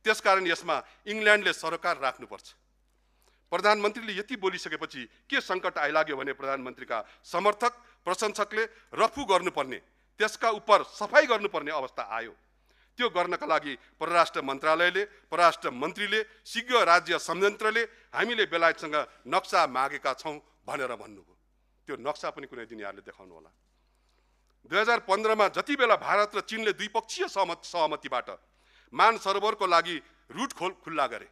त्यसकारण यसमा इङ्ल्यान्डले सरकार राख्नुपर्छ। प्रधानमन्त्रीले यति बोलिसकेपछि के सङ्कट आइलाग्यो भने प्रधानमन्त्रीका समर्थक प्रशंसकले रफू गर्नुपर्ने, त्यसका उप सफाई गर्नुपर्ने अवस्था आयो। त्यो गर्नका लागि परराष्ट्र मन्त्रालयले, परराष्ट्र मन्त्रीले, शीघ्र राज्य संयन्त्रले हामीले बेलायतसँग नक्सा मागेका छौँ भनेर भन्नुभयो। त्यो नक्सा पनि कुनै दिन यहाँले देखाउनु होला। 2015 मा जति बेला भारत र चीनले द्विपक्षीय सहमतिबाट मान सरोवरको लागि रुट खुल्ला गरे,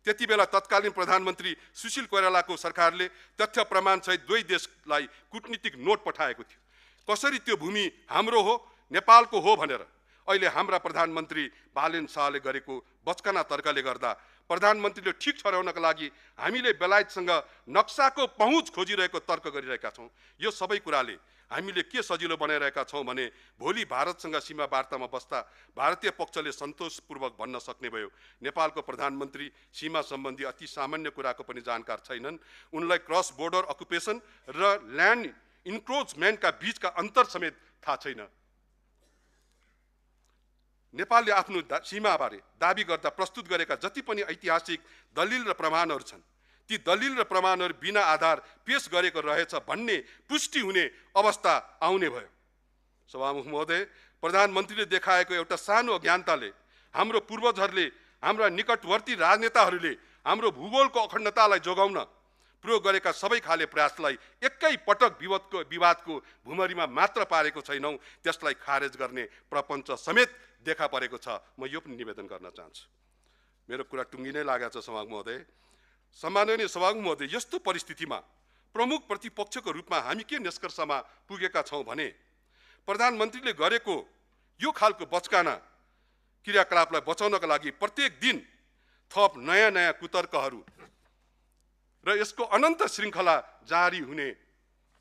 त्यति बेला तत्कालीन प्रधानमन्त्री सुशील कोइरालाको सरकारले तथ्य प्रमाणसहित दुवै देशलाई कूटनीतिक नोट पठाएको थियो। कसरी त्यो भूमि हाम्रो हो, नेपालको हो भनेर। अहिले हाम्रा प्रधानमन्त्री बालेन शाहले गरेको बचकना तर्कले गर्दा प्रधानमन्त्रीले ठिक ठहराउनका लागि हामीले बेलायतसँग नक्साको पहुँच खोजिरहेको तर्क गरिरहेका छौँ। यो सबै कुराले हामीले के सजिलो बनाइरहेका छौँ भने भोलि भारतसँग सीमा वार्तामा बस्दा भारतीय पक्षले सन्तोषपूर्वक भन्न सक्ने भयो नेपालको प्रधानमन्त्री सीमा सम्बन्धी अति सामान्य कुराको पनि जानकार छैनन्, उनलाई क्रस बोर्डर अकुपेसन र ल्यान्ड इन्क्रोचमेन्टका बीचका अन्तर समेत थाहा छैन। नेपालले आफ्नो सीमाबारे दाबी गर्दा प्रस्तुत गरेका जति पनि ऐतिहासिक दलिल र प्रमाणहरू छन्, ती दलिल र प्रमाणहरू बिना आधार पेश गरेको रहेछ भन्ने पुष्टि हुने अवस्था आउने भयो। सभामुख महोदय, प्रधानमन्त्रीले देखाएको एउटा सानो अज्ञानताले हाम्रो पूर्वजहरूले, हाम्रा निकटवर्ती राजनेताहरूले हाम्रो भूगोलको अखण्डतालाई जोगाउन प्रयोग गरेका सबै खाले प्रयासलाई एकै पटक विवादको भुमरीमा मात्र पारेको छैनौँ, त्यसलाई खारेज गर्ने प्रपञ्च समेत देखा परेको छ। म यो पनि निवेदन गर्न चाहन्छु। मेरो कुरा टुङ्गिनै लागेको छ सभामुख महोदय। सम्माननीय सभामुख महोदय, यस्तो परिस्थितिमा प्रमुख प्रतिपक्षको रूपमा हामी के निष्कर्षमा पुगेका छौँ भने प्रधानमन्त्रीले गरेको यो खालको बचकाना क्रियाकलापलाई बचाउनका लागि प्रत्येक दिन थप नयाँ नयाँ कुतर्कहरू र यसको अनन्त श्रृङ्खला जारी हुने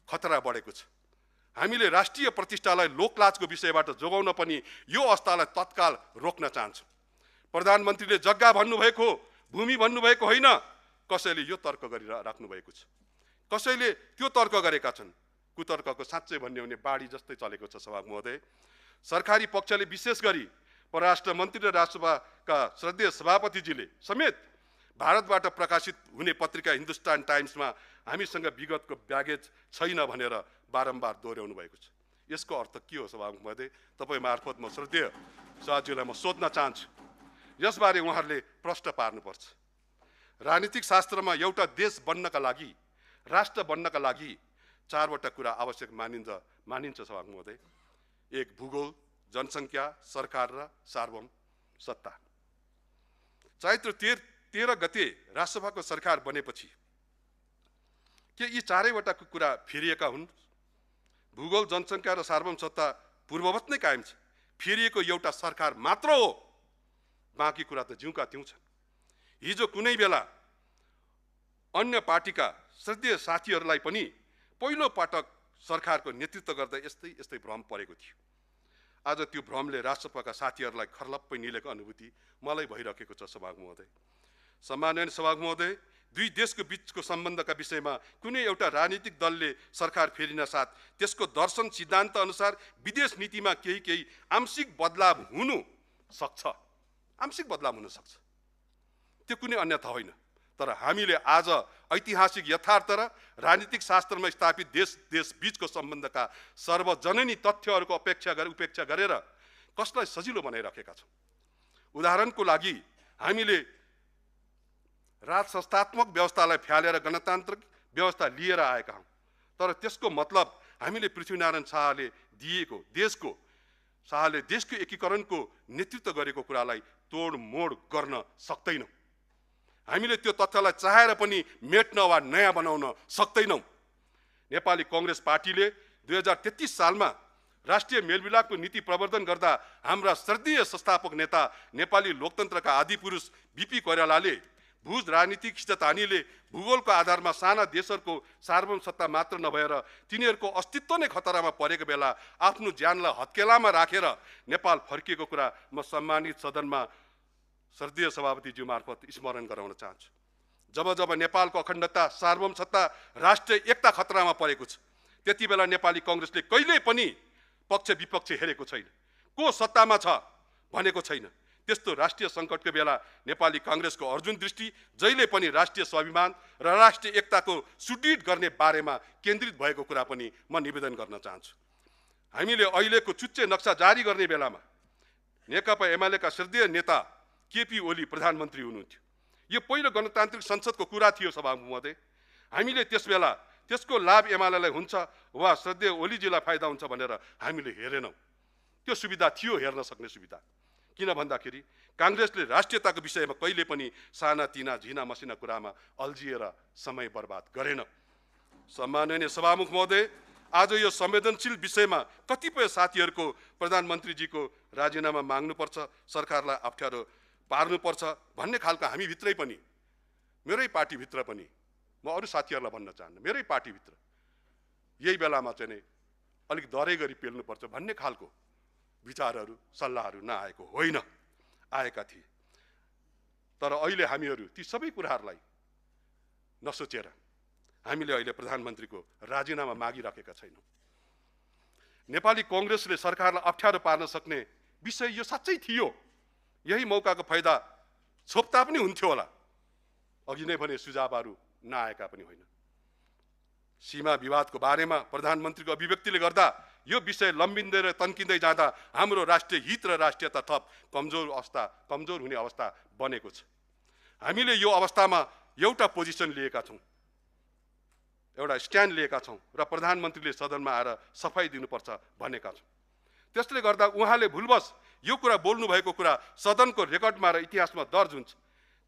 खतरा बढेको छ। हामीले राष्ट्रिय प्रतिष्ठालाई लोकलाजको विषयबाट जोगाउन पनि यो अवस्थालाई तत्काल रोक्न चाहन्छौँ। प्रधानमन्त्रीले जग्गा भन्नुभएको, भूमि भन्नुभएको होइन, कसैले यो तर्क गरिराख्नु भएको छ, कसैले त्यो तर्क गरेका छन्। कुतर्कको साँच्चै भन्ने हुने बाढी जस्तै चलेको छ सभामुख महोदय। सरकारी पक्षले विशेष गरी परराष्ट्र मन्त्री र राष्ट्रसभाका श्रद्धेय सभापतिजीले समेत भारतबाट प्रकाशित हुने पत्रिका हिन्दुस्तान टाइम्समा हामीसँग विगतको ब्यागेज छैन भनेर बारम्बार दोहोऱ्याउनु भएको छ। यसको अर्थ के हो सभामुख महोदय? तपाईँ मार्फत म श्रद्धेय साथीहरूलाई म सोध्न चाहन्छु, यसबारे उहाँहरूले प्रश्न पार्नुपर्छ। राजनीतिक शास्त्रमा एउटा देश बन्नका लागि, राष्ट्र बन्नका लागि चारवटा कुरा आवश्यक मानिन्छ सभामुख महोदय। एक, भूगोल, जनसङ्ख्या, सरकार र सार्वभौम सत्ता। चैत्र 13 गते राष्ट्रसभाको सरकार बनेपछि के यी चारैवटा कुरा फेरिएका हुन्? भूगोल, जनसङ्ख्या र सार्वभौम सत्ता पूर्ववत नै कायम छ। फेरिएको एउटा सरकार मात्र हो, बाँकी कुरा त जिउँका त्यौँ छन्। हिजो कुनै बेला अन्य पार्टीका श्रद्धेय साथीहरूलाई पनि पहिलो पटक सरकारको नेतृत्व गर्दा यस्तै भ्रम परेको थियो। आज त्यो भ्रमले राष्ट्रसभाका साथीहरूलाई खर्लप्पै निलेको अनुभूति मलाई भइरहेको छ। सभामुख महोदय, सम्माननीय सभामुख महोदय, दुई देशको बीचको सम्बन्धका विषयमा कुनै एउटा राजनीतिक दलले सरकार फेरिन साथ त्यसको दर्शन सिद्धान्त अनुसार विदेश नीतिमा केही आंशिक बदलाव हुनु सक्छ, आंशिक बदलाव हुन सक्छ, त्यो कुनै अन्यथा होइन। तर हामीले आज ऐतिहासिक यथार्थ र राजनीतिक शास्त्रमा स्थापित देश बीचको सम्बन्धका सार्वजनीन तथ्यहरूको उपेक्षा गरेर कसलाई सजिलो बनाइराखेका छौँ। उदाहरणको लागि हामीले राजसंस्थात्मक व्यवस्थालाई फ्यालेर गणतान्त्रिक व्यवस्था लिएर आएका हौँ। तर त्यसको मतलब हामीले पृथ्वीनारायण शाहले देशको एकीकरणको नेतृत्व गरेको कुरालाई तोडमोड गर्न सक्दैनौँ। हामीले त्यो तथ्यलाई चाहेर पनि मेट्न वा नयाँ बनाउन सक्दैनौँ। नेपाली कांग्रेस पार्टीले 2033 सालमा राष्ट्रिय मेलमिलापको नीति प्रवर्तन गर्दा हाम्रा श्रद्धेय संस्थापक नेता नेपाली लोकतन्त्रका आदिपुरुष बीपी कोइरालाले भुज राजनीतिक खिचतानीले भूगोलको आधारमा साना देशहरूको सार्वभौम सत्ता मात्र नभएर तिनीहरूको अस्तित्व नै खतरामा परेको बेला आफ्नो ज्यानलाई हत्केलामा राखेर नेपाल फर्किएको कुरा म सम्मानित सदनमा श्रद्धेय सभापतिज्यू मार्फत स्मरण गराउन चाहन्छु। जब नेपालको अखण्डता, सार्वभौम सत्ता, राष्ट्रिय एकता खतरामा परेको छ, त्यति बेला नेपाली कांग्रेसले कहिल्यै पनि पक्ष विपक्ष हेरेको छैन, को सत्तामा छ भनेको छैन। त्यस्तो राष्ट्रिय सङ्कटको बेला नेपाली कांग्रेसको अर्जुन दृष्टि जहिले पनि राष्ट्रिय स्वाभिमान र राष्ट्रिय एकताको सुदृढ गर्ने बारेमा केन्द्रित भएको कुरा पनि म निवेदन गर्न चाहन्छु। हामीले अहिलेको चुच्चे नक्सा जारी गर्ने बेलामा नेकपा एमालेका श्रद्धेय नेता केपी ओली प्रधानमन्त्री हुनुहुन्थ्यो। यो पहिलो गणतान्त्रिक संसदको कुरा थियो। सभामुख महोदय, हामीले त्यसबेला त्यसको लाभ एमालेलाई हुन्छ वा श्रद्धेय ओलीजीलाई फाइदा हुन्छ भनेर हामीले हेरेनौँ। त्यो सुविधा थियो, हेर्न सक्ने सुविधा। किन भन्दाखेरि कांग्रेसले राष्ट्रियताको विषयमा कहिले पनि सानातिना झिना मसिना कुरामा अल्झिएर समय बर्बाद गरेन। सम्माननीय सभामुख महोदय, आज यो संवेदनशील विषयमा कतिपय साथीहरूको प्रधानमन्त्रीजीको राजीनामा माग्नुपर्छ, सरकारलाई अप्ठ्यारो पार्नुपर्छ भन्ने खालको हामी भित्रै पनि, मेरै पार्टीभित्र पनि, म अरू साथीहरूलाई भन्न चाहन्न, मेरै पार्टीभित्र यही बेलामा चाहिँ नै अलिक दरै गरी पेल्नुपर्छ भन्ने खालको विचारहरू सल्लाहहरू नआएको होइन, आएका थिए। तर अहिले हामीहरू ती सबै कुराहरूलाई नसोचेर हामीले अहिले प्रधानमन्त्रीको राजीनामा मागिराखेका छैनौँ। नेपाली कांग्रेसले सरकारलाई अप्ठ्यारो पार्न सक्ने विषय यो साँच्चै थियो। यही मौकाको फाइदा छोप्दा पनि हुन्थ्यो होला। अघि नै भने सुझावहरू नआएका पनि होइन। सीमा विवादको बारेमा प्रधानमन्त्रीको अभिव्यक्तिले गर्दा यो विषय लम्बिँदै र तन्किँदै जाँदा हाम्रो राष्ट्रिय हित र राष्ट्रियता थप कमजोर हुने अवस्था बनेको छ। हामीले यो अवस्थामा एउटा पोजिसन लिएका छौँ, एउटा स्ट्यान्ड लिएका छौँ र प्रधानमन्त्रीले सदनमा आएर सफाई दिनुपर्छ भनेका छौँ। त्यसले गर्दा उहाँले भुलवश यो कुरा बोल्नु भएको कुरा सदनको रेकर्डमा र इतिहासमा दर्ज हुन्छ।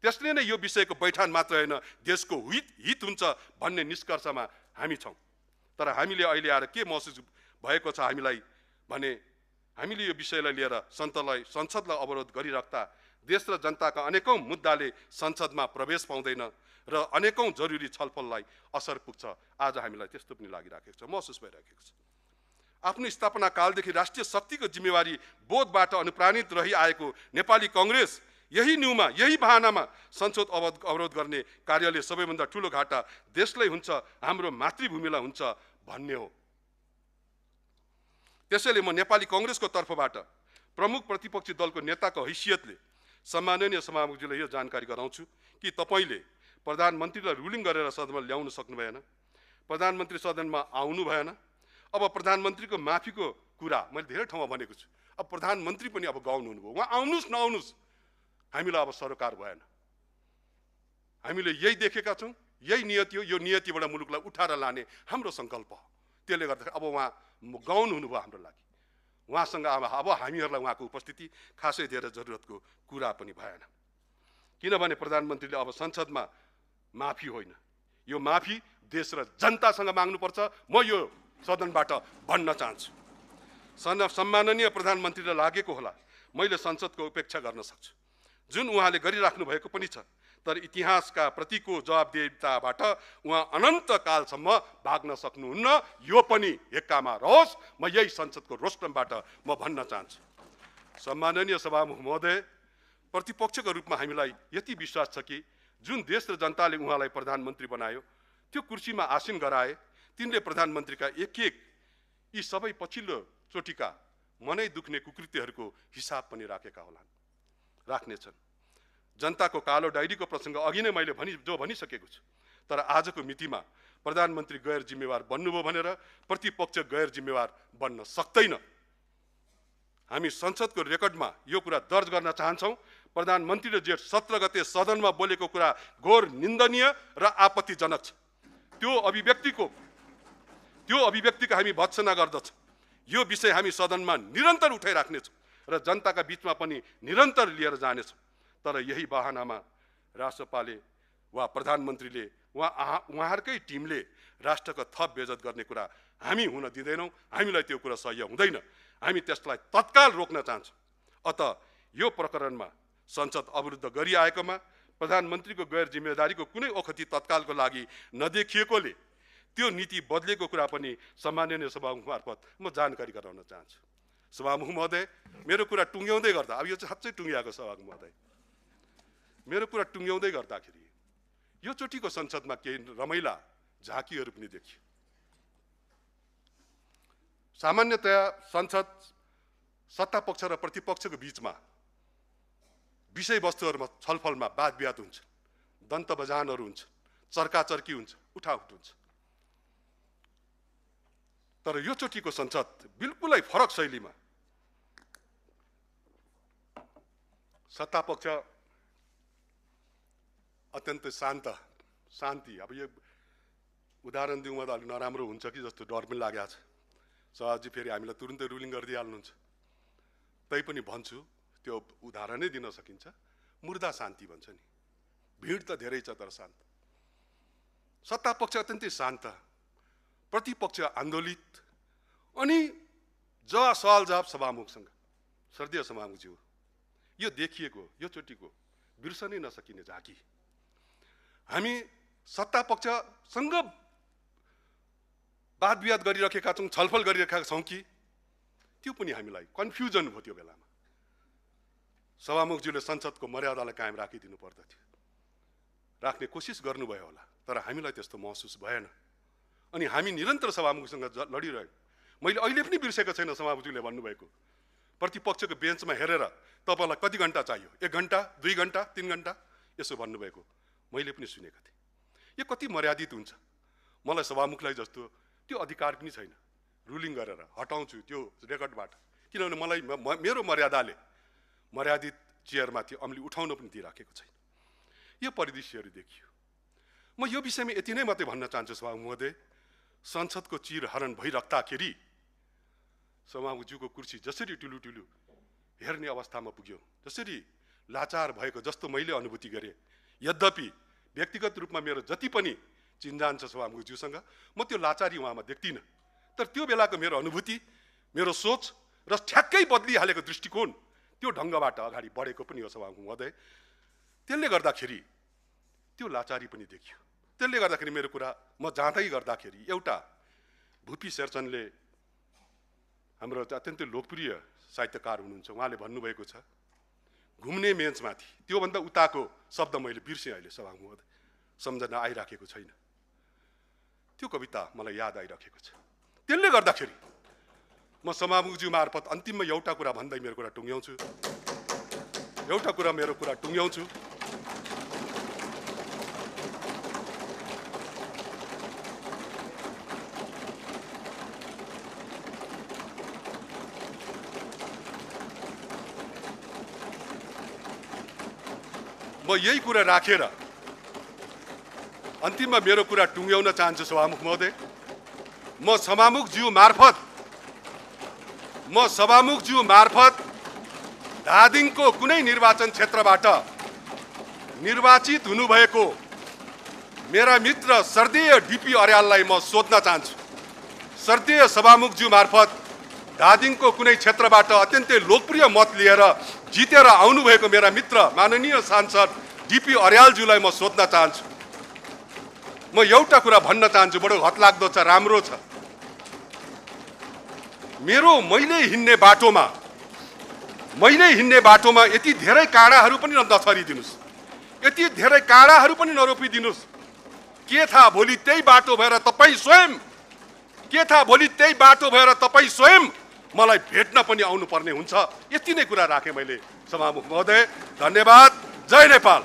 त्यसले नै यो विषयको बैठान मात्र होइन, देशको हित हुन्छ भन्ने निष्कर्षमा हामी छौँ। तर हामीले अहिले आएर के महसुस भएको छ हामीलाई भने, हामीले यो विषयलाई लिएर संसदलाई अवरोध गरिराख्दा देश र जनताका अनेकौं मुद्दाले संसदमा प्रवेश पाउँदैन र अनेकौं जरुरी छलफललाई असर पुग्छ। आज हामीलाई त्यस्तो पनि लागिराखेको छ, महसुस भइराखेको छ। आफ्नो स्थापना कालदेखि राष्ट्रिय शक्तिको जिम्मेवारी बोधबाट अनुप्राणित रहिआएको नेपाली कांग्रेस यही न्यूमा, यही बहानामा संसद अवरोध गर्ने कार्यले सबैभन्दा ठूलो घाटा देशलाई हुन्छ, हाम्रो मातृभूमिलाई हुन्छ भन्ने हो। त्यसैले म नेपाली कांग्रेसको तर्फबाट प्रमुख प्रतिपक्षी दलको नेताको हैसियतले सम्माननीय सभामुखजीलाई यो जानकारी गराउँछु कि तपाईले प्रधानमन्त्रीलाई रुलिङ गरेर सदनमा ल्याउन सक्नु भएन, प्रधानमन्त्री सदनमा आउनु भएन। अब प्रधानमन्त्रीको माफीको कुरा मैले धेरै ठाउँमा भनेको छु। अब प्रधानमन्त्री पनि अब गाउनु हुनुभयो, उहाँ आउनुस् नआउनुस् हामीलाई अब सरोकार भएन। हामीले यही देखेका छौँ, यही नियति हो। यो नियतिबाट मुलुकलाई उठाएर लाने हाम्रो सङ्कल्प हो। त्यसले गर्दा अब उहाँ गाउनु हुनुभयो हाम्रो लागि। उहाँसँग अब हामीहरूलाई उहाँको उपस्थिति खासै धेरै जरुरतको कुरा पनि भएन। किनभने प्रधानमन्त्रीले अब संसदमा माफी होइन, यो माफी देश र जनतासँग माग्नुपर्छ। म यो सदनबाट भन्न चाहन्छु। सम्माननीय प्रधानमन्त्रीलाई लागेको होला मैले संसदको उपेक्षा गर्न सक्छु, जुन उहाँले गरिराख्नु भएको पनि छ। तर इतिहासका प्रतिको जवाबदेहिताबाट उहाँ अनन्तकालसम्म भाग्न सक्नुहुन्न। यो पनि हेक्कामा रहोस्। म यही संसदको रोस्टमबाट म भन्न चाहन्छु। सम्माननीय सभामुख महोदय, प्रतिपक्षको रूपमा हामीलाई यति विश्वास छ कि जुन देश र जनताले उहाँलाई प्रधानमन्त्री बनायो, त्यो कुर्सीमा आसीन गराए, तिनले प्रधानमन्त्रीका एक एक यी सबै पछिल्लो चोटिका मनै दुख्ने कुकृत्यहरूको हिसाब पनि राख्नेछन्। जनताको कालो डायरीको प्रसङ्ग अघि नै मैले भनिसकेको छु। तर आजको मितिमा प्रधानमन्त्री गैर जिम्मेवार बन्नुभयो भनेर प्रतिपक्ष गैर जिम्मेवार बन्न सक्दैन। हामी संसदको रेकर्डमा यो कुरा दर्ज गर्न चाहन्छौँ। प्रधानमन्त्रीले जेठ 17 गते सदनमा बोलेको कुरा घोर निन्दनीय र आपत्तिजनक छ। त्यो अभिव्यक्तिको हामी भत्सना गर्दछौँ। यो विषय हामी सदनमा निरन्तर उठाइराख्नेछौँ र जनताका बीचमा पनि निरन्तर लिएर जानेछौँ। तर यही बहानामा राष्ट्रपाले वा प्रधानमन्त्रीले उहाँहरूकै टिमले राष्ट्रको थप बेइज्जत गर्ने कुरा हामी हुन दिँदैनौँ। हामीलाई त्यो कुरा सह्य हुँदैन। हामी त्यसलाई तत्काल रोक्न चाहन्छौँ। अत यो प्रकरणमा संसद अवरुद्ध गरिआएकोमा प्रधानमन्त्रीको गैर जिम्मेदारीको कुनै ओखती तत्कालको लागि नदेखिएकोले त्यो नीति बदलेको कुरा पनि सम्माननीय सभामुख मार्फत म जानकारी गराउन चाहन्छु। सभामुख महोदय, मेरो कुरा टुङ्ग्याउँदै गर्दा, अब यो चाहिँ साँच्चै टुङ्ग्याएको सभामुख महोदय, मेरो कुरा टुङ्ग्याउँदै गर्दाखेरि यो चोटिको संसदमा केही रमाइला झाँकीहरू पनि देखियो। सामान्यतया संसद सत्तापक्ष र प्रतिपक्षको बीचमा विषयवस्तुहरूमा छलफलमा वाद विवाद हुन्छ, दन्त बजानहरू हुन्छ, चर्काचर्की हुन्छ, उठाउठ हुन्छ। तर यो चोटिको संसद बिल्कुलै फरक शैलीमा सत्तापक्ष अत्यन्तै शान्ति। अब यो उदाहरण दिउँमा त अलिक नराम्रो हुन्छ कि जस्तो डर पनि लागेको छ। सहजी फेरि हामीलाई तुरुन्तै रुलिङ गरिदिइहाल्नुहुन्छ। तैपनि भन्छु, त्यो उदाहरणै दिन सकिन्छ। मुर्दा शान्ति भन्छ नि, भिड त धेरै छ तर शान्त। सत्तापक्ष अत्यन्तै शान्त, प्रतिपक्ष आन्दोलित। अनि सवाल जवाब सभामुखसँग, श्रद्धेय सभामुखज्यू, यो देखिएको यो चोटिको बिर्सनै नसकिने झाँकी। हामी सत्तापक्षसँग वाद विवाद गरिरहेका छौँ, छलफल गरिरहेका छौँ कि त्यो पनि हामीलाई कन्फ्युजन भयो। त्यो बेलामा सभामुखज्यूले संसदको मर्यादालाई कायम राखिदिनु पर्दथ्यो, राख्ने कोसिस गर्नुभयो होला, तर हामीलाई त्यस्तो महसुस भएन। अनि हामी निरन्तर सभामुखसँग लडिरह्यौँ। मैले अहिले पनि बिर्सेको छैन सभामुखज्यूले भन्नुभएको, प्रतिपक्षको बेन्चमा हेरेर तपाईँलाई कति घन्टा चाहियो, 1 घन्टा 2 घन्टा 3 घन्टा यसो भन्नुभएको मैले पनि सुनेको थिएँ। यो कति मर्यादित हुन्छ। मलाई सभामुखलाई जस्तो त्यो अधिकार पनि छैन रुलिङ गरेर हटाउँछु त्यो रेकर्डबाट, किनभने मलाई मेरो मर्यादाले मर्यादित चेयरमाथि अमली उठाउन पनि दिइराखेको छैन। यो परिदृश्यहरू देखियो। म यो विषयमा यति नै मात्रै भन्न चाहन्छु सभामुख महोदय, संसदको चिरहरण भइराख्दाखेरि सभामुखज्यूको कुर्सी जसरी टुलु हेर्ने अवस्थामा पुग्यो, जसरी लाचार भएको जस्तो मैले अनुभूति गरेँ। यद्यपि व्यक्तिगत रूपमा मेरो जति पनि चिन्जान छ सभामुखज्यूसँग, म त्यो लाचारी उहाँमा देख्दिनँ। तर त्यो बेलाको मेरो अनुभूति, मेरो सोच र ठ्याक्कै बदलिहालेको दृष्टिकोण त्यो ढङ्गबाट अगाडि बढेको पनि हो सभामुख महोदय। त्यसले गर्दाखेरि त्यो लाचारी पनि देखियो। त्यसले गर्दाखेरि मेरो कुरा म जाँदै गर्दाखेरि एउटा भुपी शेरचनले, हाम्रो अत्यन्तै लोकप्रिय साहित्यकार हुनुहुन्छ, उहाँले भन्नुभएको छ घुम्ने मेचमाथि, त्योभन्दा उताको शब्द मैले बिर्सेँ अहिले सभामुख महोदय, सम्झना आइराखेको छैन। त्यो कविता मलाई याद आइराखेको छ। त्यसले गर्दाखेरि म सभामुखज्यू मार्फत अन्तिममा एउटा कुरा भन्दै मेरो कुरा टुङ्ग्याउँछु। म यही कुरा राखेर अन्तिममा मेरो कुरा टुङ्ग्याउन चाहन्छु सभामुख महोदय। म सभामुखज्यू मार्फत धादिङको कुनै निर्वाचन क्षेत्रबाट निर्वाचित हुनुभएको मेरा मित्र श्रद्धेय डिपी अर्याललाई म सोध्न चाहन्छु। श्रद्धेय सभामुखज्यू मार्फत धादिङको कुनै क्षेत्रबाट अत्यन्तै लोकप्रिय मत लिएर जितेर आउनुभएको मेरा मित्र माननीय सांसद डिपी अर्यालज्यूलाई म सोध्न चाहन्छु, म एउटा कुरा भन्न चाहन्छु, बडो हतलाग्दो छ, राम्रो छ। मैले हिँड्ने बाटोमा यति धेरै काँडाहरू पनि नछरिदिनुस्, यति धेरै काँडाहरू पनि नरोपिदिनुस्। के थाहा भोलि त्यही बाटो भएर तपाईँ स्वयं मलाई भेट्न पनि आउनुपर्ने हुन्छ। यति नै कुरा राखेँ मैले सभामुख महोदय। धन्यवाद। जय नेपाल।